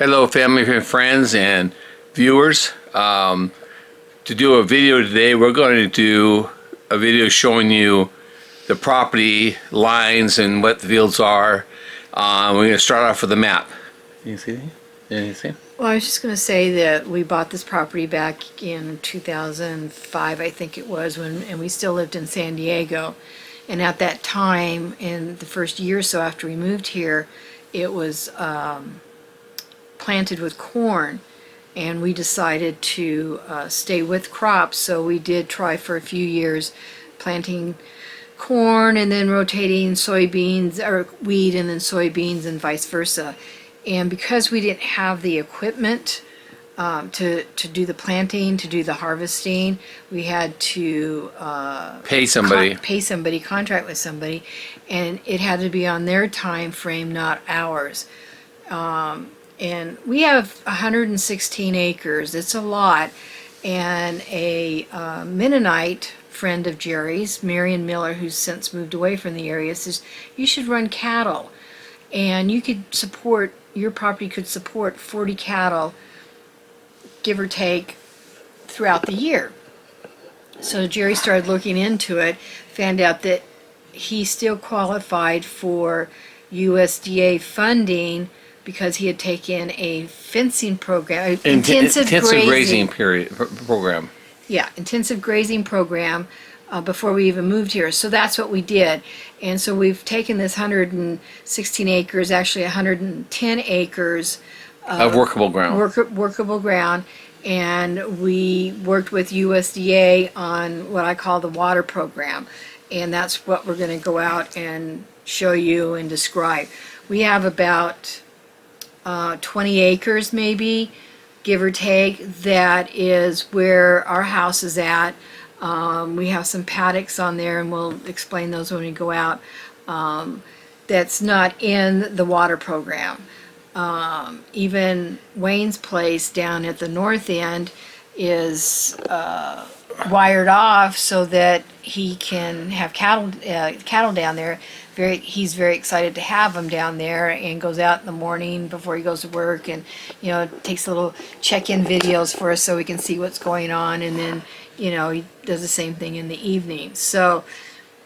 Hello family and friends and viewers. To do a video today, we're going to do a video showing you the property lines and what the fields are. We're going to start off with a map. Can you see that? Can you see? Well, I was just going to say that we bought this property back in 2005, I think it was, and we still lived in San Diego. And at that time, in the first year or so after we moved here, it was planted with corn, and we decided to stay with crops. So we did try for a few years planting corn and then rotating soybeans or wheat and then soybeans and vice versa. And because we didn't have the equipment to do the planting, to do the harvesting, we had to Pay somebody. contract with somebody, and it had to be on their time frame, not ours. And we have 116 acres. It's a lot. And a Mennonite friend of Jerry's, Marion Miller, who's since moved away from the area, says, you should run cattle. And you could support, your property could support 40 cattle, give or take, throughout the year. So Jerry started looking into it, found out that he still qualified for USDA funding because he had taken a fencing program, intensive grazing program. Yeah, intensive grazing program before we even moved here. So that's what we did. And so we've taken this 116 acres, actually 110 acres Of workable ground. workable ground, and we worked with USDA on what I call the water program. And that's what we're going to go out and show you and describe. We have about 20 acres maybe, give or take, that is where our house is at. We have some paddocks on there, and we'll explain those when we go out. That's not in the water program. Even Wayne's place down at the north end is wired off so that he can have cattle down there. He's very excited to have them down there, and goes out in the morning before he goes to work, and takes little check-in videos for us so we can see what's going on, and then he does the same thing in the evening. So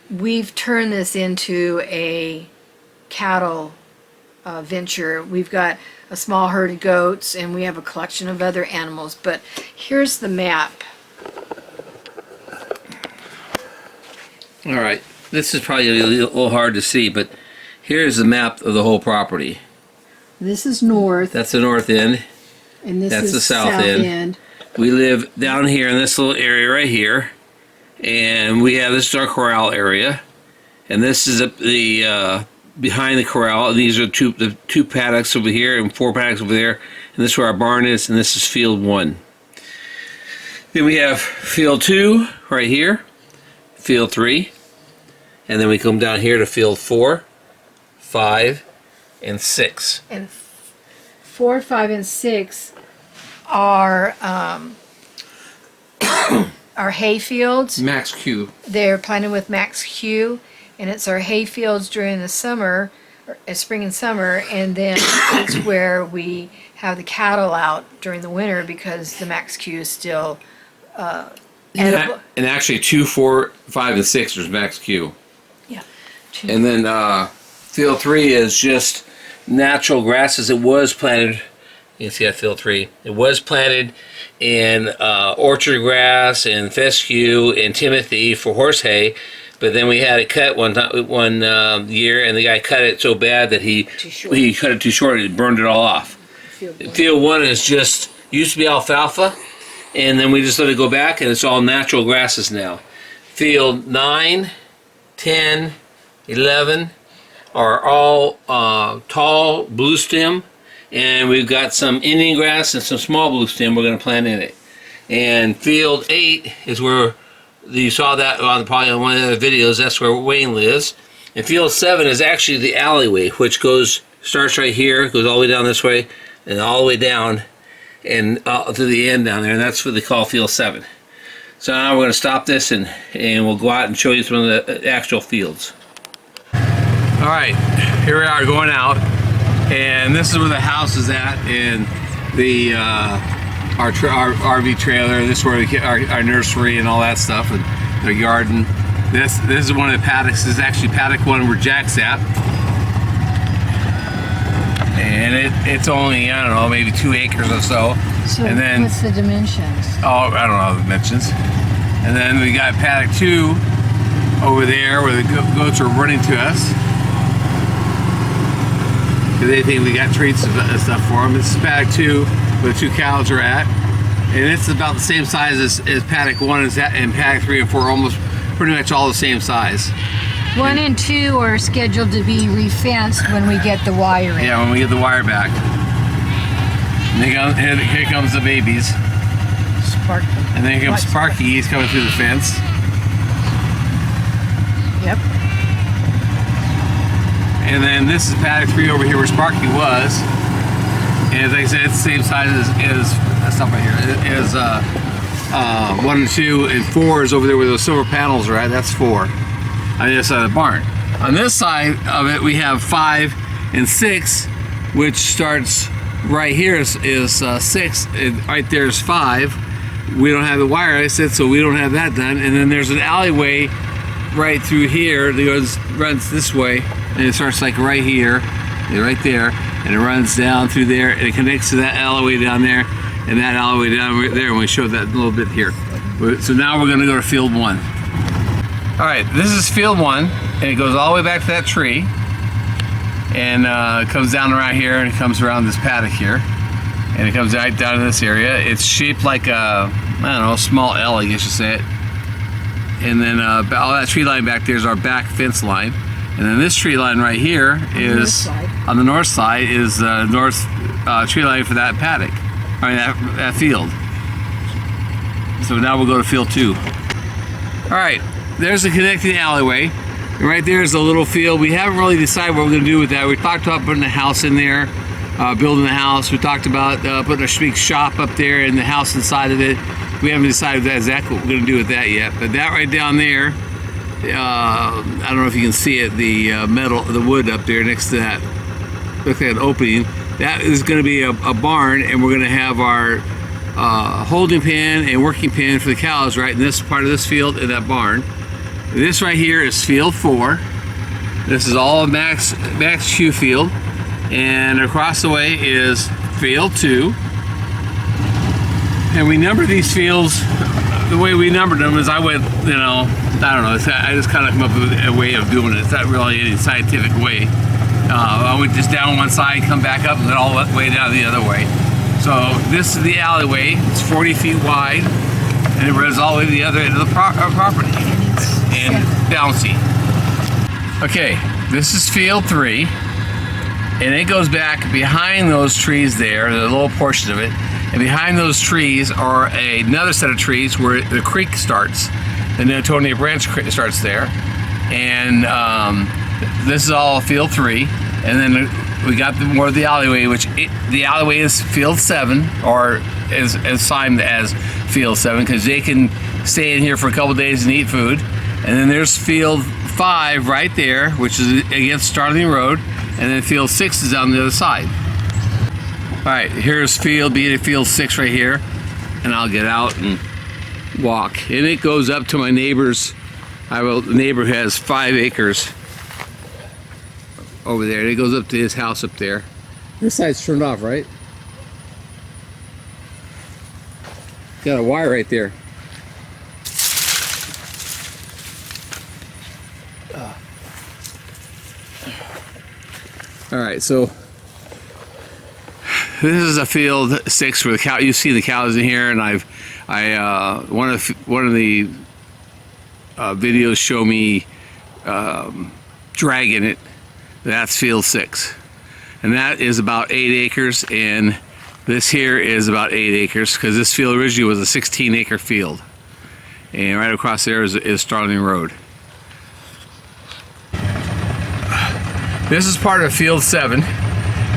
we've turned this into a cattle venture. We've got a small herd of goats, and we have a collection of other animals. But here's the map. All right. This is probably a little hard to see, but here's the map of the whole property. This is north. That's the north end. And this That's is the south end. We live down here in this little area right here, and this is our corral area, and this is the behind the corral. These are the two paddocks over here and 4 paddocks over there, and this is where our barn is, and this is field 1. Then we have field 2 right here, field 3, and then we come down here to field 4, 5, and 6. And 4, 5, and 6 are our hay fields. Max Q. They're planted with Max Q, and it's our hay fields during the summer, spring and summer, and then it's where we have the cattle out during the winter because the Max Q is still edible. And actually 2, 4, 5, and 6 is Max Q. Yeah. And then field 3 is just natural grasses. It was planted. You can see that field 3. It was planted in orchard grass and fescue and timothy for horse hay, but then we had it cut one year, and the guy cut it so bad that he cut it too short and it burned it all off. Field 1 is just used to be alfalfa, and then we just let it go back, and it's all natural grasses now. Field 9, 10, 11 are all tall blue stem, and we've got some Indian grass and some small blue stem we're going to plant in it. And field 8 is where you saw that probably on one of the other videos. That's where Wayne lives. And field 7 is actually the alleyway, which starts right here, goes all the way down this way, and all the way down and to the end down there, and that's what they call field 7. So now we're going to stop this, and we'll go out and show you some of the actual fields. All right, here we are going out. And this is where the house is at, and the our RV trailer. This is where we get our nursery and all that stuff, and the garden. This is one of the paddocks. This is actually paddock 1 where Jack's at. And it's only, I don't know, maybe 2 acres or so. So and then, what's the dimensions? oh, I don't know the dimensions. And then we got paddock 2 over there where the goats are running to us. Because they think we got treats and stuff for them. This is paddock 2 where the 2 cows are at. And it's about the same size as paddock 1 and paddock 3 and 4, almost pretty much all the same size. 1 and 2 are scheduled to be refenced when we get the wire in. Yeah, when we get the wire back. And here comes the babies. Sparky. And then here comes Sparky. He's coming through the fence. Yep. And then this is paddock 3 over here where Sparky was. And like I said, it's the same size as stuff right here. Is 1 and 2 and 4 is over there where those silver panels are at. That's 4. On the other side of the barn. On this side of it, we have 5 and 6, which starts right here is 6, and right there is 5. We don't have the wire, I said, so we don't have that done. And then there's an alleyway right through here that runs this way, and it starts like right here, and right there, and it runs down through there, and it connects to that alleyway down there, and that alleyway down there, and we showed that a little bit here. So now we're gonna go to field 1. All right, this is field 1, and it goes all the way back to that tree, and it comes down around here, and it comes around this paddock here, and it comes right down to this area. It's shaped like a, I don't know, a small L, I guess you say it. And then all that tree line back there is our back fence line, and then this tree line right here is on the north side is the north tree line for that paddock, I mean that field. So now we'll go to field 2. All right. There's the connecting alleyway. And right there is a little field. We haven't really decided what we're going to do with that. We talked about putting a house in there, building a house. We talked about putting a big shop up there and the house inside of it. We haven't decided exactly what we're going to do with that yet. But that right down there, I don't know if you can see it, the the wood up there next to that, looks like an opening. That is going to be a barn, and we're going to have our holding pen and working pen for the cows right in this part of this field in that barn. This right here is field 4. This is all Max Chew field, and across the way is field 2. And we number these fields. The way we numbered them is I went, you know, I don't know. I just kind of come up with a way of doing it. It's not really any scientific way. I went just down one side, come back up, and then all the way down the other way. So this is the alleyway. It's 40 feet wide, and it runs all the way to the other end of the property. And bouncy. Okay, this is field 3, and it goes back behind those trees there, the little portion of it, and behind those trees are another set of trees where the creek starts. The Newtonia Branch starts there, and this is all field 3, and then we got more of the alleyway, which the alleyway is field 7, or is assigned as field 7, because they can stay in here for a couple days and eat food. And then there's field 5 right there, which is against Starling Road, and then field 6 is on the other side. All right, here's field 6 right here, and I'll get out and walk. And it goes up to my neighbor's. I have a neighbor who has 5 acres over there, and it goes up to his house up there. This side's turned off, right? Got a wire right there. All right, so this is a field 6 where the cow. You see the cows in here, and one of the videos show me dragging it. That's field 6, and that is about 8 acres, and this here is about 8 acres because this field originally was a 16-acre field, and right across there is Starling Road. This is part of field 7.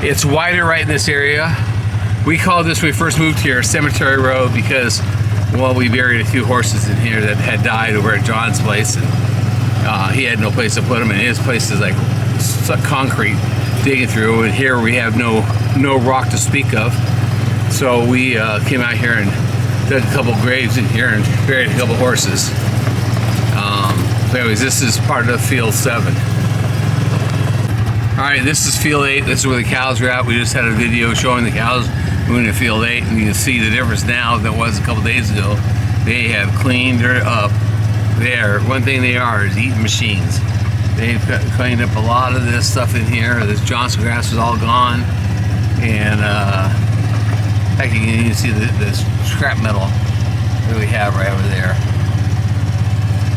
It's wider right in this area. We called this, when we first moved here, Cemetery Road because, well, we buried a few horses in here that had died over at John's place, and he had no place to put them, and his place is like concrete digging through, and here we have no rock to speak of. So we came out here and dug a couple graves in here and buried a couple horses. So anyways, this is part of Field 7. Alright, this is Field 8. This is where the cows are at. We just had a video showing the cows moving to Field 8, and you can see the difference now than it was a couple days ago. They have cleaned her up. There, one thing they are is eating machines. They've cleaned up a lot of this stuff in here. This Johnson grass is all gone, and heck, you can even see this scrap metal that we have right over there.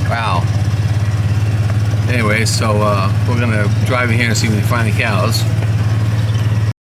Wow. Anyway, so we're gonna drive in here and see if we can find the cows.